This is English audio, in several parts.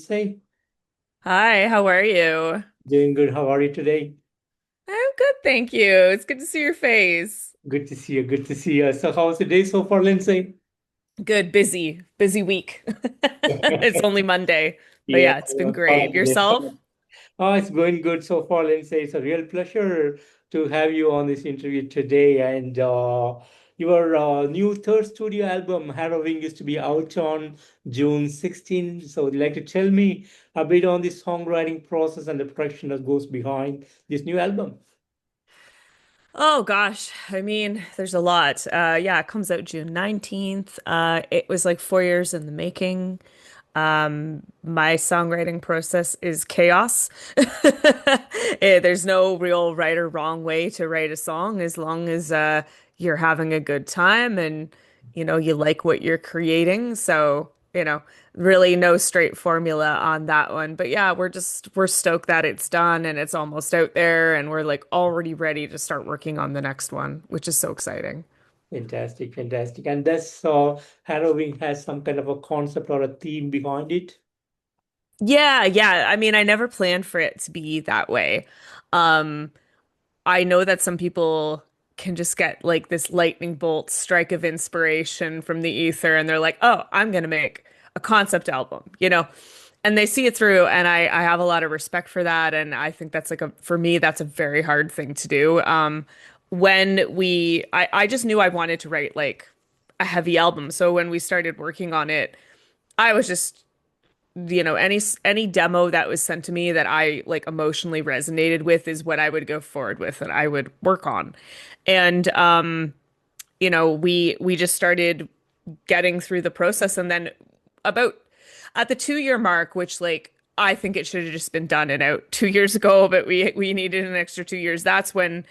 Lindsay. Hi, how are you? Doing good. How are you today? I'm good, thank you. It's good to see your face. Good to see you. Good to see you. So, how's the day so far, Lindsay? Good, busy week. It's only Monday, but Yeah, yeah, it's been great. holiday. Yourself? Oh, it's going good so far, Lindsay. It's a real pleasure to have you on this interview today. And your new third studio album, Harrowing, is to be out on June 16th. So, would you like to tell me a bit on the songwriting process and the production that goes behind this new album? Oh gosh, I mean, there's a lot. Yeah, it comes out June 19th. It was like 4 years in the making. My songwriting process is chaos. There's no real right or wrong way to write a song as long as you're having a good time and you like what you're creating. So, really no straight formula on that one. But yeah, we're stoked that it's done and it's almost out there and we're like already ready to start working on the next one, which is so exciting. Fantastic, fantastic. And this Halloween has some kind of a concept or a theme behind it. Yeah, yeah. I mean, I never planned for it to be that way. Um, I know that some people can just get like this lightning bolt strike of inspiration from the ether and they're like, "Oh, I'm gonna make a concept album." And they see it through and I have a lot of respect for that and I think that's like for me that's a very hard thing to do. I just knew I wanted to write like a heavy album. So when we started working on it, I was just any demo that was sent to me that I like emotionally resonated with is what I would go forward with and I would work on. And we just started getting through the process and then about at the 2 year mark, which like I think it should have just been done and out 2 years ago, but we needed an extra 2 years. That's when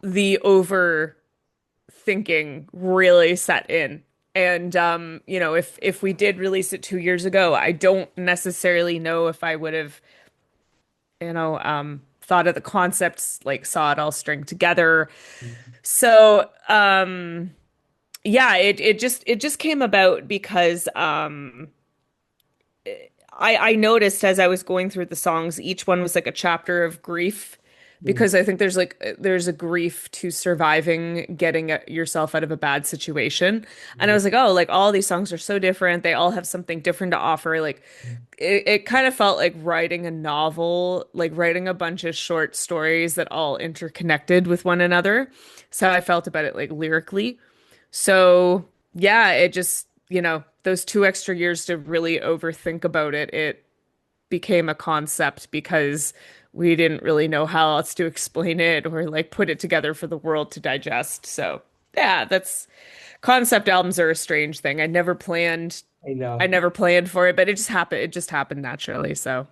the overthinking really set in. And if we did release it 2 years ago, I don't necessarily know if I would have, thought of the concepts, like saw it all string together. Mhm. So, yeah, it just came about because I noticed as I was going through the songs, each one was like a chapter of grief Mhm. because I think there's a grief to surviving getting yourself out of a bad situation. And I was like, oh, like all these songs are so different. They all have something different to offer. Like it kind of felt like writing a novel, like writing a bunch of short stories that all interconnected with one another. So I felt about it like lyrically. So yeah, it just, those 2 extra years to really overthink about it, it became a concept because we didn't really know how else to explain it or like put it together for the world to digest. So yeah, that's concept albums are a strange thing. I I know. never planned for it, but it just happened naturally. So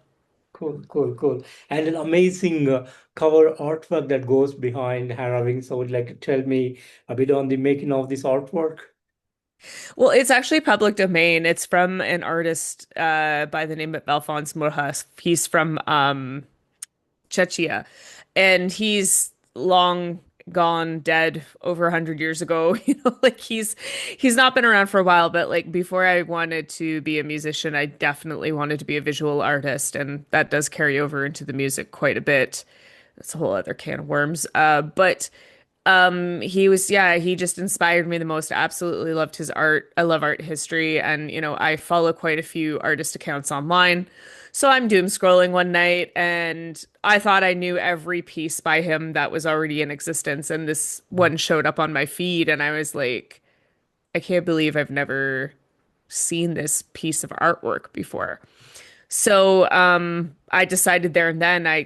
Cool, cool, cool. And an amazing cover artwork that goes behind Harrowing. So, would you like to tell me a bit on the making of this artwork? well, it's actually public domain. It's from an artist by the name of Alphonse Morejas. He's from Czechia, and he's long gone dead over 100 years ago. Like he's not been around for a while, but like before I wanted to be a musician, I definitely wanted to be a visual artist, and that does carry over into the music quite a bit. That's a whole other can of worms. But he just inspired me the most. I absolutely loved his art. I love art history and I follow quite a few artist accounts online. So I'm doom scrolling one night and I thought I knew every piece by him that was already in existence and this one showed up on my feed and I was like, I can't believe I've never seen this piece of artwork before. So I decided there and then I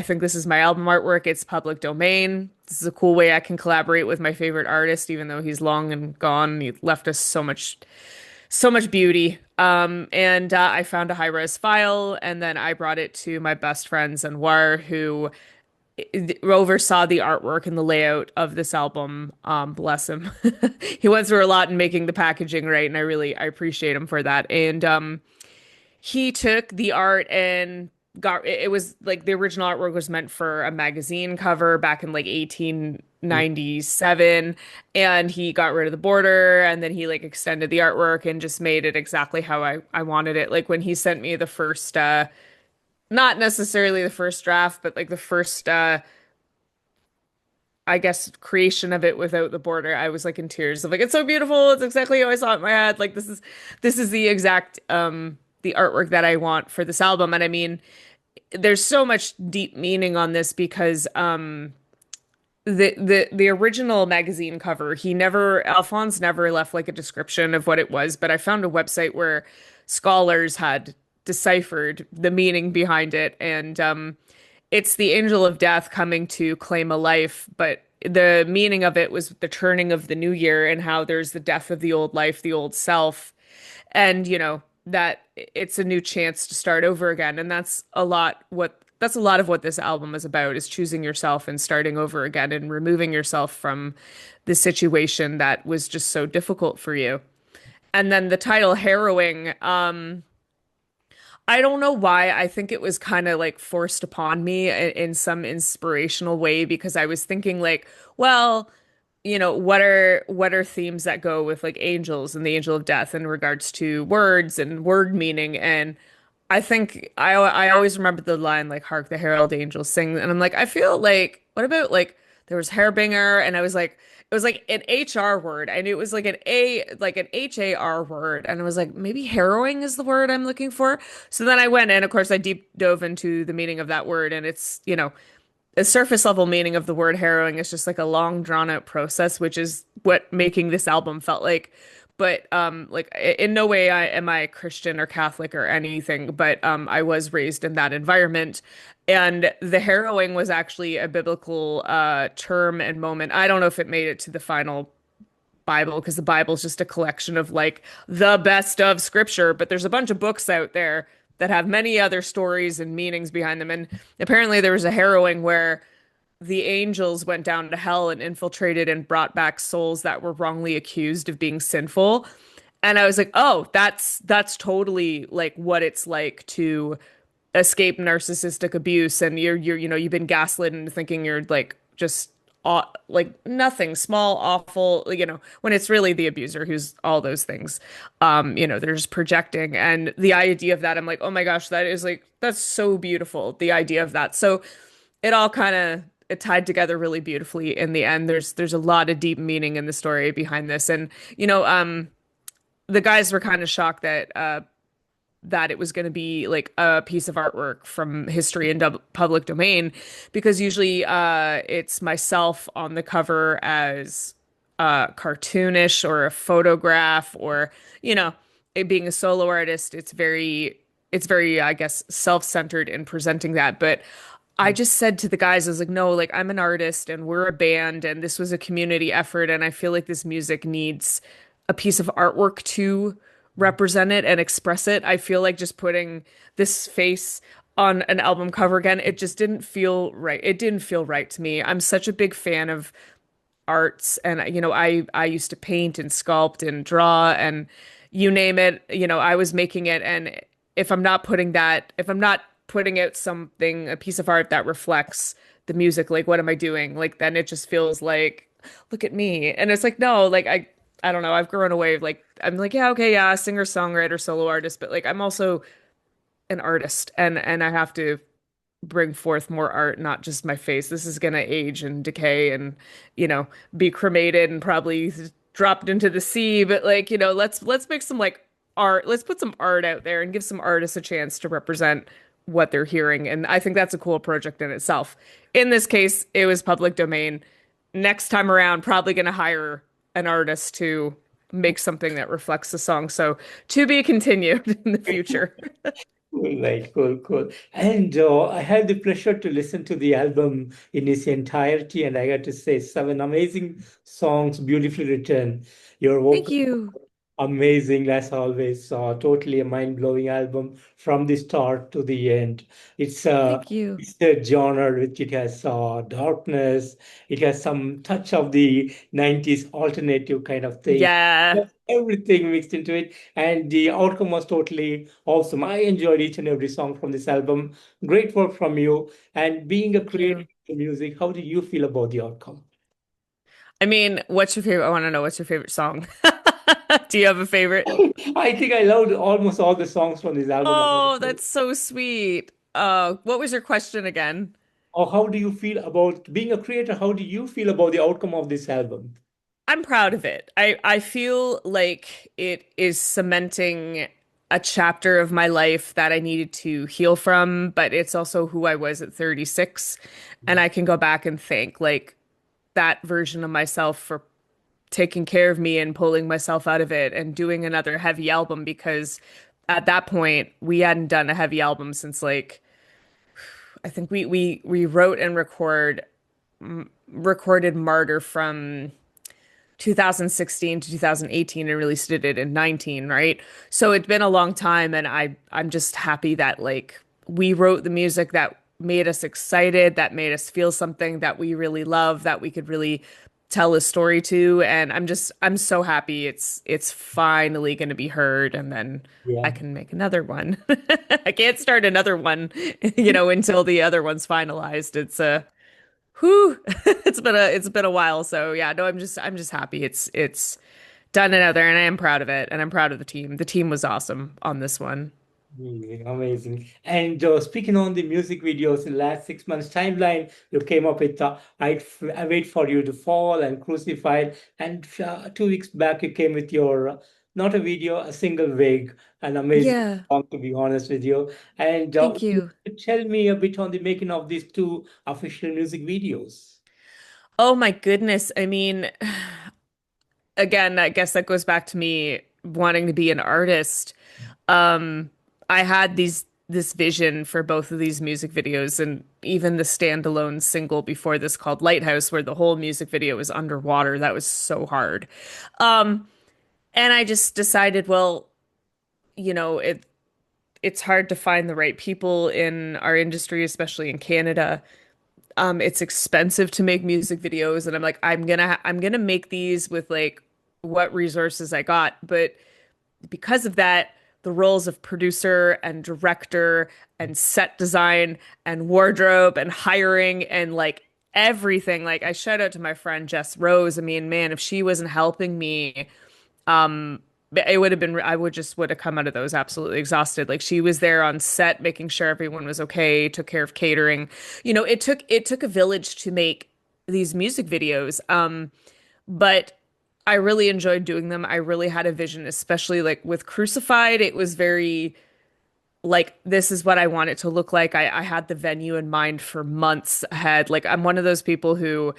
think this is my album artwork. It's public domain. This is a cool way I can collaborate with my favorite artist, even though he's long and gone. He left us so much beauty. And I found a high res file, and then I brought it to my best friend Anwar, who oversaw the artwork and the layout of this album. Bless him. He went through a lot in making the packaging right, and I appreciate him for that. And he took the art and got it was like the original artwork was meant for a magazine cover back in like 1897, and he got rid of the border, and then he like extended the artwork and just made it exactly how I wanted it. Like when he sent me the first not necessarily the first draft, but like the first I guess creation of it without the border, I was like in tears of like it's so beautiful. It's exactly how I saw it in my head. Like this is the exact the artwork that I want for this album. And I mean, there's so much deep meaning on this because the original magazine cover, Alphonse never left like a description of what it was, but I found a website where scholars had deciphered the meaning behind it, and it's the angel of death coming to claim a life, but the meaning of it was the turning of the new year and how there's the death of the old life, the old self, and that it's a new chance to start over again. And that's a lot of what this album is about, is choosing yourself and starting over again and removing yourself from the situation that was just so difficult for you. And then the title Harrowing, I don't know why. I think it was kind of like forced upon me in some inspirational way, because I was thinking like, well, what are themes that go with like angels and the angel of death in regards to words and word meaning. And I think I always remember the line like "Hark the Herald Angels Sing," and I'm like, I feel like what about like there was Hairbinger, and I was like it was like an HR word. I knew it was like an HAR word, and I was like maybe harrowing is the word I'm looking for. So then I went, and of course I deep dove into the meaning of that word, and it's the surface level meaning of the word harrowing is just like a long drawn out process, which is what making this album felt like. But like in no way am I Christian or Catholic or anything, but I was raised in that environment. And the harrowing was actually a biblical term and moment. I don't know if it made it to the final Bible, because the Bible is just a collection of like the best of scripture, but there's a bunch of books out there that have many other stories and meanings behind them. And apparently there was a harrowing where the angels went down to hell and infiltrated and brought back souls that were wrongly accused of being sinful. And I was like, "Oh, that's totally like what it's like to escape narcissistic abuse, and you've been gaslit into thinking you're like just like nothing, small, awful, when it's really the abuser who's all those things. They're just projecting. And the idea of that, I'm like, oh my gosh, that's so beautiful, the idea of that. So it all kind of it tied together really beautifully in the end. There's a lot of deep meaning in the story behind this. And the guys were kind of shocked that it was going to be like a piece of artwork from history and public domain, because usually it's myself on the cover as cartoonish or a photograph, or it being a solo artist, it's very I guess self-centered in presenting that. But I just said to the guys, I was like, no, like I'm an artist and we're a band and this was a community effort, and I feel like this music needs a piece of artwork to represent it and express it. I feel like just putting this face on an album cover again, it just didn't feel right. It didn't feel right to me. I'm such a big fan of arts, and I used to paint and sculpt and draw and you name it, I was making it. And if I'm not putting out something, a piece of art that reflects the music, like what am I doing? Like then it just feels like look at me. And it's like no, like I don't know, I've grown away, like I'm like yeah, okay, yeah, singer songwriter solo artist, but like I'm also an artist, and I have to bring forth more art, not just my face. This is gonna age and decay and you know be cremated and probably dropped into the sea. But like let's make some like art. Let's put some art out there and give some artists a chance to represent what they're hearing. And I think that's a cool project in itself. In this case, it was public domain. Next time around, probably gonna hire an artist to make something that reflects the song. So to be continued in the future. Cool, right, cool, cool. And I had the pleasure to listen to the album in its entirety, and I got to say, seven amazing songs, beautifully written. Your Thank vocal you. Amazing as always. Totally a mind-blowing album from the start to the end. It's Thank you. it's a genre which it has darkness. It has some touch of the 90s alternative kind of thing. Yeah. Yes, everything mixed into it, and the outcome was totally awesome. I enjoyed each and every song from this album. Great work from you. And being a Thank creator you. in music, how do you feel about the outcome? I mean, what's your favorite? I want to know what's your favorite song. Do you have a favorite? I think I loved almost all the songs from this album. Oh, that's so sweet. What was your question again? Or how do you feel about being a creator? How do you feel about the outcome of this album? I'm proud of it. I feel like it is cementing a chapter of my life that I needed to heal from, but it's also who I was at 36. And I can go back and thank like that version of myself for taking care of me and pulling myself out of it and doing another heavy album because at that point we hadn't done a heavy album since like I think we wrote and recorded Martyr from 2016 to 2018 and released it in 19, right? So it's been a long time and I'm just happy that like we wrote the music that made us excited, that made us feel something that we really love, that we could really tell a story to, and I'm so happy it's finally going to be heard and then I Yeah. can make another one. I can't start another one, until the other one's finalized. It's a whew, it's been a while. So yeah, no, I'm just happy it's done another, and I am proud of it, and I'm proud of the team. The team was awesome on this one. Amazing, amazing. And speaking on the music videos in the last 6 months timeline, you came up with I Wait for You to Fall and Crucified. And 2 weeks back, you came with your not a video, a single wig, an amazing Yeah, song, to be honest with you. And thank would you. you tell me a bit on the making of these two official music videos? Oh my goodness. I mean, again, I guess that goes back to me wanting to be an artist. Um, I had this vision for both of these music videos and even the standalone single before this called Lighthouse, where the whole music video was underwater. That was so hard. Um, and I just decided, well, it's hard to find the right people in our industry, especially in Canada. It's expensive to make music videos, and I'm like, I'm gonna make these with like what resources I got. But because of that, the roles of producer and director and set design and wardrobe and hiring and like everything, like I shout out to my friend Jess Rose. I mean, man, if she wasn't helping me, um, it would have been, I would have come out of those absolutely exhausted. Like she was there on set, making sure everyone was okay, took care of catering. It took a village to make these music videos. But I really enjoyed doing them. I really had a vision, especially like with Crucified. It was very like, this is what I want it to look like. I had the venue in mind for months ahead. Like, I'm one of those people who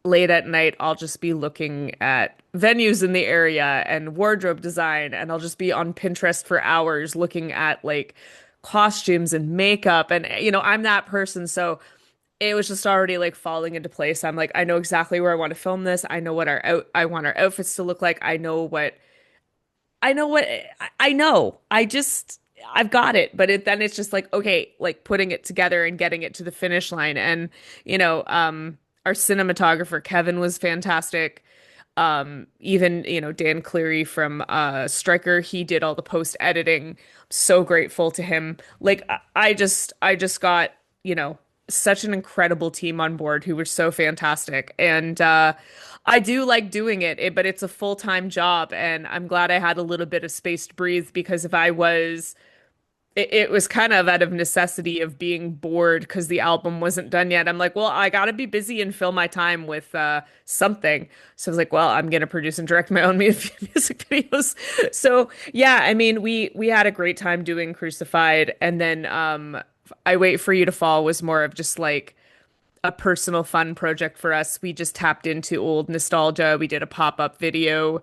late at night, I'll just be looking at venues in the area and wardrobe design, and I'll just be on Pinterest for hours looking at like costumes and makeup. And, I'm that person. So it was just already like falling into place. I'm like, I know exactly where I want to film this. I know what I want our outfits to look like. I know. I've got it. But then it's just like, okay, like putting it together and getting it to the finish line. And, our cinematographer Kevin was fantastic. Even, Dan Cleary from Striker, he did all the post editing. So grateful to him. Like I just got, such an incredible team on board who were so fantastic. And I do like doing it, but it's a full-time job, and I'm glad I had a little bit of space to breathe because if I was it was kind of out of necessity of being bored because the album wasn't done yet. I'm like, well, I gotta be busy and fill my time with something. So I was like, well, I'm gonna produce and direct my own music videos. So yeah, I mean, we had a great time doing Crucified, and then I Wait for You to Fall was more of just like a personal fun project for us. We just tapped into old nostalgia. We did a pop-up video.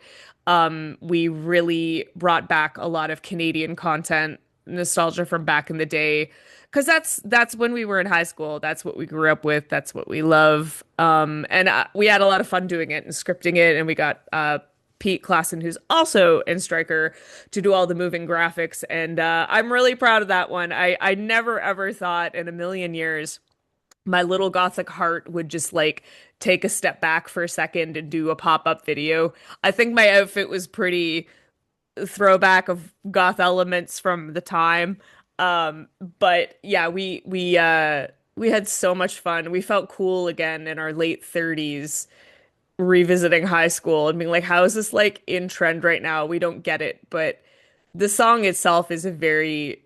We really brought back a lot of Canadian content, nostalgia from back in the day, because that's when we were in high school. That's what we grew up with. That's what we love. And we had a lot of fun doing it and scripting it, and we got Pete Klassen, who's also in Striker, to do all the moving graphics. And I'm really proud of that one. I never ever thought in a million years my little gothic heart would just like take a step back for a second and do a pop-up video. I think my outfit was pretty throwback of goth elements from the time. Um, but yeah, we had so much fun. We felt cool again in our late 30s revisiting high school and being like, how is this like in trend right now? We don't get it. But the song itself is a very,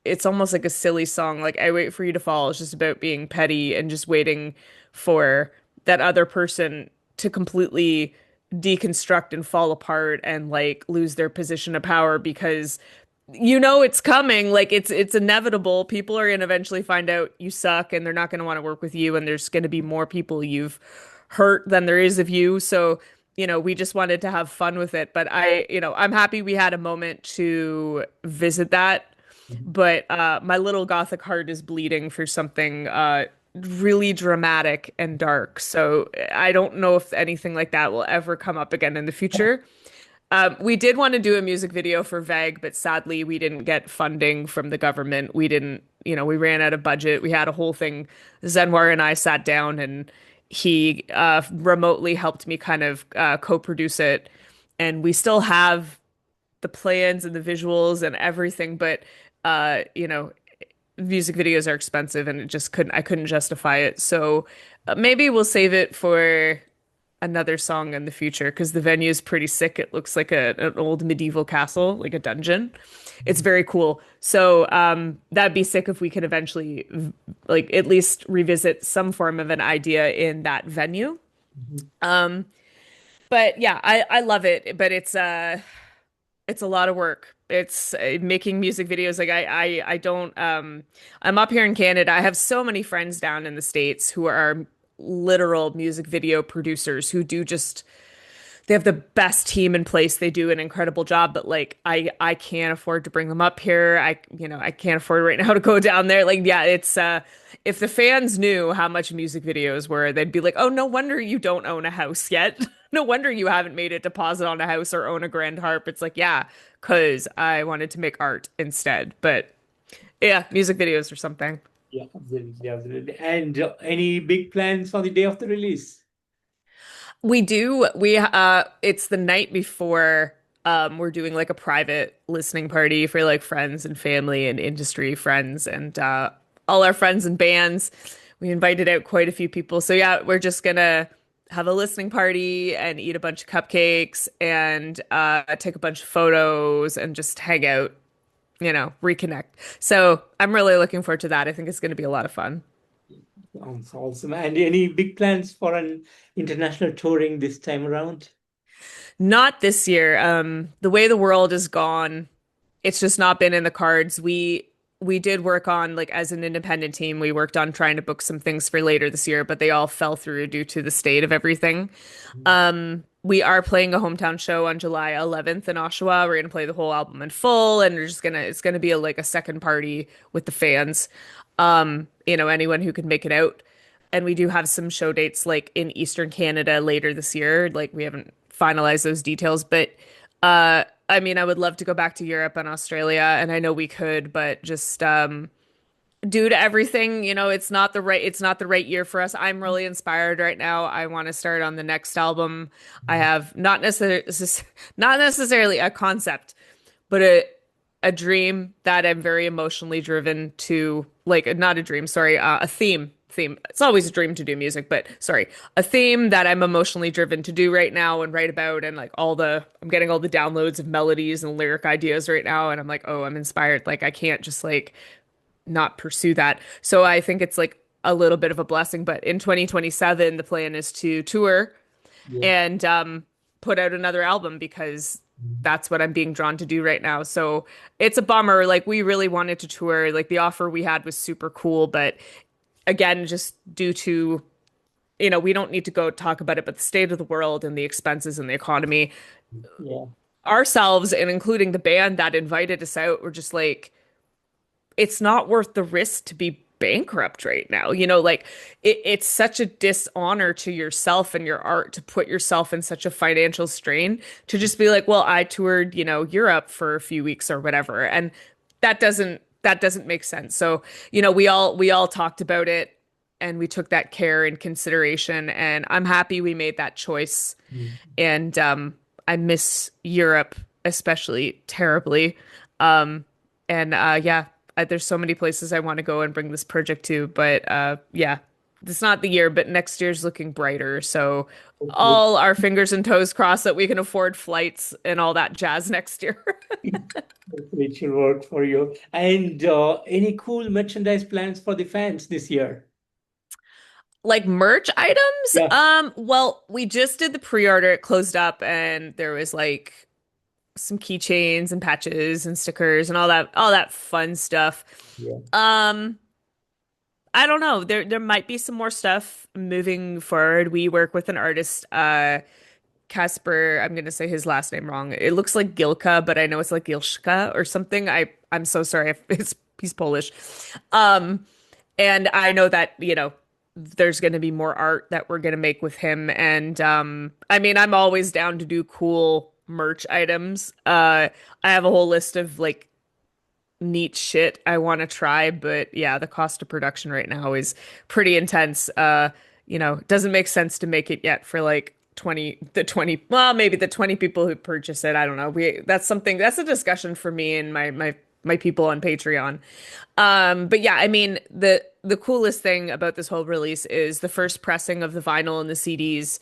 it's almost like a silly song. Like I Wait for You to Fall is just about being petty and just waiting for that other person to completely deconstruct and fall apart and like lose their position of power because you know it's coming. Like it's inevitable. People are gonna eventually find out you suck and they're not gonna want to work with you and there's gonna be more people you've hurt than there is of you. So, we just wanted to have fun with it. But I'm happy we had a moment to visit that. But my little gothic heart is bleeding for something really dramatic and dark. So I don't know if anything like that will ever come up again in the future. We did want to do a music video for Vague, but sadly we didn't get funding from the government. We didn't, we ran out of budget. We had a whole thing. Zenwar and I sat down and he remotely helped me kind of co-produce it. And we still have the plans and the visuals and everything, but music videos are expensive and I couldn't justify it. So maybe we'll save it for another song in the future because the venue is pretty sick. It looks like an old medieval castle, like a dungeon. It's very cool. So that'd be sick if we could eventually like at least revisit some form of an idea in that venue. Mhm. But yeah, I love it, but it's a lot of work. It's making music videos. Like I don't I'm up here in Canada. I have so many friends down in the States who are literal music video producers who do just they have the best team in place. They do an incredible job, but like I can't afford to bring them up here. I can't afford right now to go down there. Like yeah, it's if the fans knew how much music videos were, they'd be like, "Oh, no wonder you don't own a house yet. No wonder you haven't made a deposit on a house or own a grand harp." It's like, "Yeah, 'cause I wanted to make art instead." But yeah, music videos or something. Yeah, absolutely, absolutely. And any big plans for the day of the release? We do. It's the night before we're doing like a private listening party for like friends and family and industry friends and all our friends and bands. We invited out quite a few people. So yeah, we're just gonna have a listening party and eat a bunch of cupcakes and take a bunch of photos and just hang out, reconnect. So I'm really looking forward to that. I think it's gonna be a lot of fun. Sounds awesome. And any big plans for an international touring this time around? Not this year. The way the world is gone, it's just not been in the cards. We did work on like as an independent team, we worked on trying to book some things for later this year, but they all fell through due to the state of everything. We are playing a hometown show on July 11th in Oshawa. We're gonna play the whole album in full, and it's gonna be like a second party with the fans. Anyone who can make it out. And we do have some show dates like in Eastern Canada later this year. Like we haven't finalized those details, but I mean, I would love to go back to Europe and Australia, and I know we could, but just due to everything, it's not the right year for us. I'm really inspired right now. I want to start on the next album. I have not necessarily a concept, but a dream that I'm very emotionally driven to, like not a dream, sorry, a theme. It's always a dream to do music, but sorry, a theme that I'm emotionally driven to do right now and write about and like I'm getting all the downloads of melodies and lyric ideas right now and I'm like, "Oh, I'm inspired." Like I can't just like not pursue that. So I think it's like a little bit of a blessing, but in 2027 the plan is to tour Yeah. and put out another album because that's what I'm being drawn to do right now. So it's a bummer. Like we really wanted to tour. Like the offer we had was super cool, but again, just due to, we don't need to go talk about it, but the state of the world and the expenses and the economy, Yeah. ourselves and including the band that invited us out, were just like, it's not worth the risk to be bankrupt right now. Like it's such a dishonor to yourself and your art to put yourself in such a financial strain to just be like, well, I toured, Europe for a few weeks or whatever. And that doesn't make sense. So, we all talked about it and we took that care in consideration. And I'm happy we made that choice. Mm. And I miss Europe especially terribly. Um, and yeah, there's so many places I want to go and bring this project to, but yeah, it's not the year, but next year's looking brighter. So Hopefully, all our fingers and toes crossed that we can afford flights and all that jazz next year. hopefully it will work for you. And any cool merchandise plans for the fans this year? Like merch items? Yeah, Well, we just did the pre-order. It closed up and there was like some keychains and patches and stickers and all that fun stuff. yeah, Um, I don't know. There might be some more stuff moving forward. We work with an artist, Casper. I'm gonna say his last name wrong. It looks like Gilka, but I know it's like Gilshka or something. I'm so sorry if he's Polish. Um, and I know that, there's gonna be more art that we're gonna make with him. And I mean, I'm always down to do cool merch items. I have a whole list of like neat shit I want to try, but yeah, the cost of production right now is pretty intense. It doesn't make sense to make it yet for like 20, well, maybe the 20 people who purchase it. I don't know. That's a discussion for me and my people on Patreon. But yeah, I mean, the coolest thing about this whole release is the first pressing of the vinyl and the CDs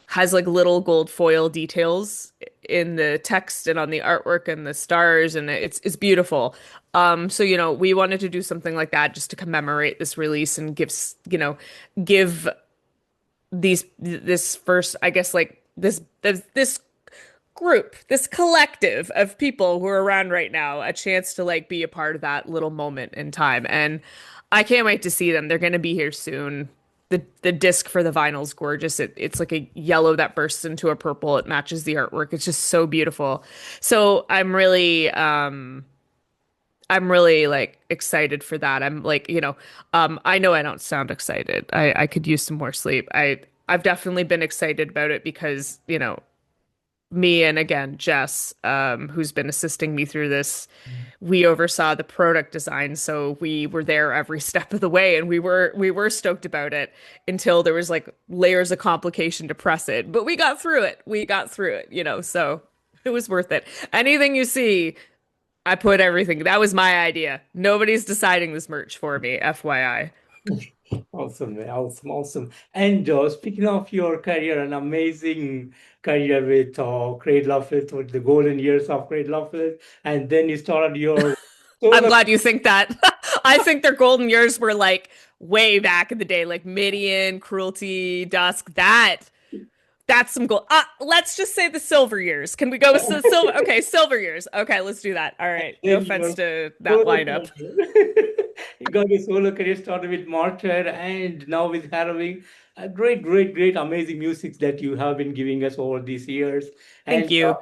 has like little gold foil details in the text and on the artwork and the stars, and it's beautiful. So we wanted to do something like that just to commemorate this release and give this first, I guess, like this group, this collective of people who are around right now, a chance to like be a part of that little moment in time. And I can't wait to see them. They're going to be here soon. The disc for the vinyl is gorgeous. It's like a yellow that bursts into a purple. It matches the artwork. It's just so beautiful. So I'm really like excited for that. I'm like, I know I don't sound excited. I could use some more sleep. I've definitely been excited about it because, me and again Jess, who's been assisting me through this, we oversaw the product design, so we were there every step of the way, and we were stoked about it until there was like layers of complication to press it. But we got through it. We got through it, so it was worth it. Anything you see, I put everything. That was my idea. Nobody's deciding this merch for me, FYI. awesome, man. Awesome, awesome. And speaking of your career, an amazing career with Cradle of Filth, with the golden years of Cradle of Filth, and then you started your I'm solo. glad you think that. I think their golden years were like way back in the day, like Midian, Cruelty, Dusk. That's some gold. Let's just say the silver years. Can we go with the silver? Okay, silver years. Okay, let's do that. All right. No Then offense your to that solo lineup. career. You got your solo career started with Martyr and now with Harrowing. Great, great, great, amazing music that you have been giving us over these years. Thank And you.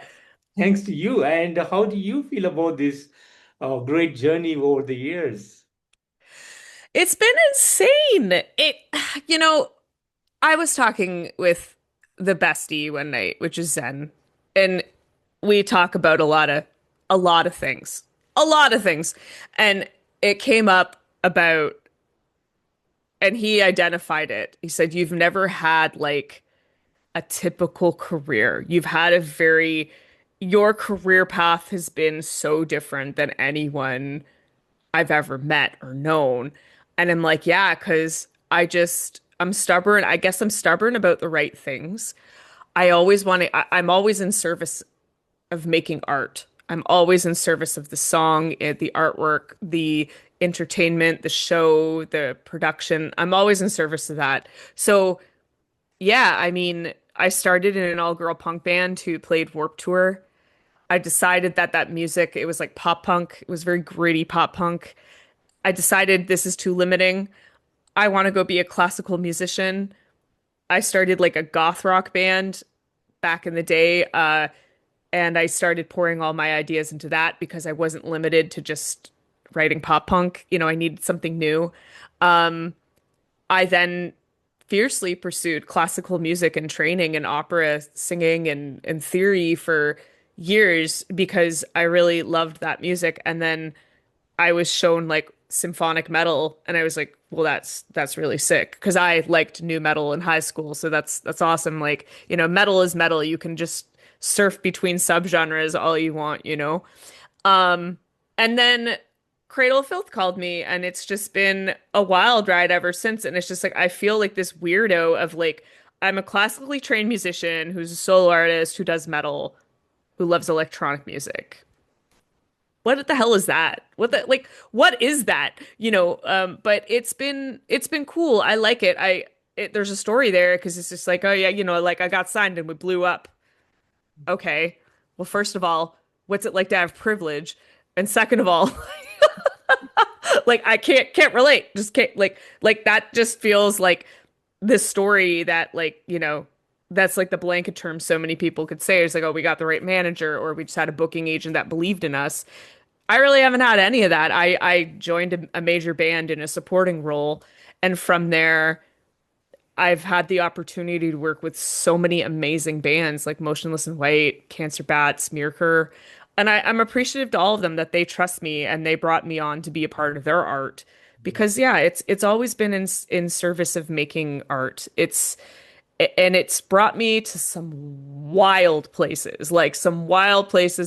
thanks to you. And how do you feel about this great journey over the years? It's been insane. You know, I was talking with the bestie one night, which is Zen, and we talk about a lot of things. A lot of things. And it came up about, and he identified it. He said, "You've never had like a typical career. Your career path has been so different than anyone I've ever met or known." And I'm like, yeah, because I'm stubborn. I guess I'm stubborn about the right things. I'm always in service of making art. I'm always in service of the song, the artwork, the entertainment, the show, the production. I'm always in service of that. So, yeah, I mean, I started in an all-girl punk band who played Warped Tour. I decided that music, it was like pop punk. It was very gritty pop punk. I decided this is too limiting. I want to go be a classical musician. I started like a goth rock band back in the day, and I started pouring all my ideas into that because I wasn't limited to just writing pop punk. I needed something new. Um, I then fiercely pursued classical music and training and opera singing and theory for years because I really loved that music. And then I was shown like symphonic metal and I was like, well, that's really sick because I liked new metal in high school. So that's awesome. Like, metal is metal. You can just surf between subgenres all you want. Um, and then Cradle of Filth called me, and it's just been a wild ride ever since. And it's just like I feel like this weirdo of like I'm a classically trained musician who's a solo artist who does metal, who loves electronic music. What the hell is that? What is that? But it's been cool. I like it. There's a story there because it's just like, oh yeah, like I got signed and we blew up. Okay. Well, first of all, what's it like to have privilege? And second of all, like I can't relate. Just can't like that just feels like this story that that's like the blanket term so many people could say. It's like, oh, we got the right manager or we just had a booking agent that believed in us. I really haven't had any of that. I joined a major band in a supporting role, and from there I've had the opportunity to work with so many amazing bands like Motionless and White, Cancer Bats, Metalcore. And I'm appreciative to all of them that they trust me and they brought me on to be a part of their art. Because yeah, it's always been in service of making art. It's brought me to some wild places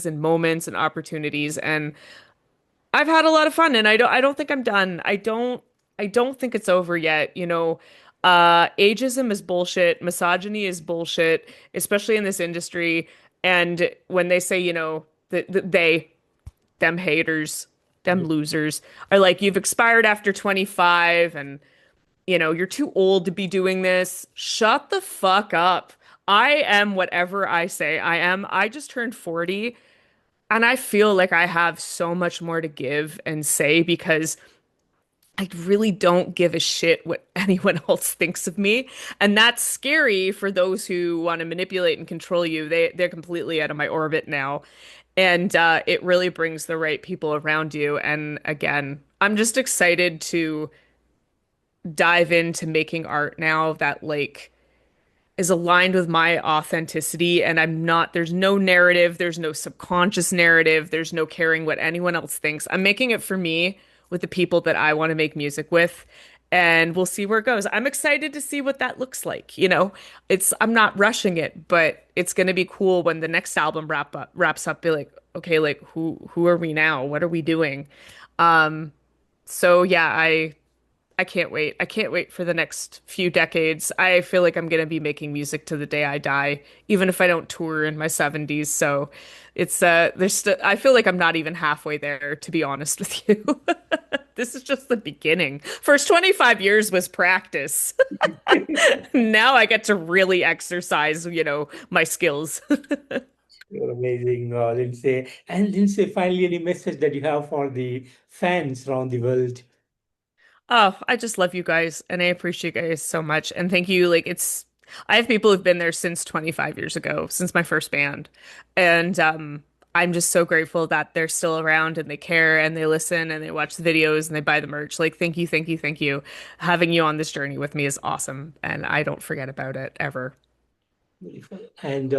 and moments and opportunities. And I've had a lot of fun and I don't think I'm done. I don't think it's over yet. Ageism is bullshit, misogyny is bullshit, especially in this industry. And when they say, them haters, them losers are like, you've expired after 25 and you're too old to be doing this. Shut the fuck up. I am whatever I say I am. I just turned 40 and I feel like I have so much more to give and say because I really don't give a shit what anyone else thinks of me. And that's scary for those who want to manipulate and control you. They're completely out of my orbit now. And it really brings the right people around you. And again, I'm just excited to dive into making art now that is aligned with my authenticity and there's no narrative, there's no subconscious narrative, there's no caring what anyone else thinks. I'm making it for me with the people that I want to make music with and we'll see where it goes. I'm excited to see what that looks like. I'm not rushing it, but it's going to be cool when the next album wraps up be like, okay, like who are we now? What are we doing? So yeah, I can't wait. I can't wait for the next few decades. I feel like I'm going to be making music to the day I die, even if I don't tour in my 70s. So it's I feel like I'm not even halfway there, to be honest with you. This is just the beginning. First 25 years was practice. Now I get to really exercise, my skills. You're amazing, Lindsay. And Lindsay, finally, any message that you have for the fans around the world? Oh, I just love you guys and I appreciate you guys so much. And thank you. I have people who've been there since 25 years ago, since my first band. And I'm just so grateful that they're still around and they care and they listen and they watch the videos and they buy the merch. Like, thank you, thank you, thank you. Having you on this journey with me is awesome. And I don't forget about it ever. Beautiful. And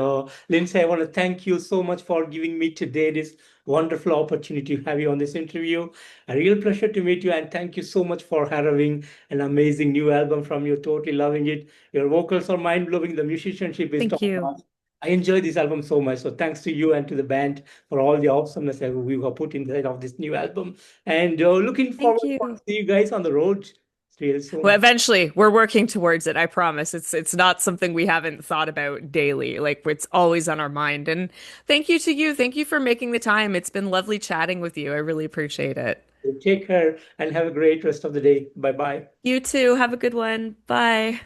Lindsay, I want to thank you so much for giving me today this wonderful opportunity to have you on this interview. A real pleasure to meet you, and thank you so much for having an amazing new album from you. Totally loving it. Your vocals are mind blowing. The musicianship is Thank top you. notch. I enjoy this album so much. So thanks to you and to the band for all the awesomeness that we have put inside of this new album. And looking Thank forward to you. see you guys on the road real Well, soon. eventually, we're working towards it. I promise. It's not something we haven't thought about daily. Like it's always on our mind. And thank you to you. Thank you for making the time. It's been lovely chatting with you. I really appreciate it. Take care and have a great rest of the day. Bye bye. You too. Have a good one. Bye.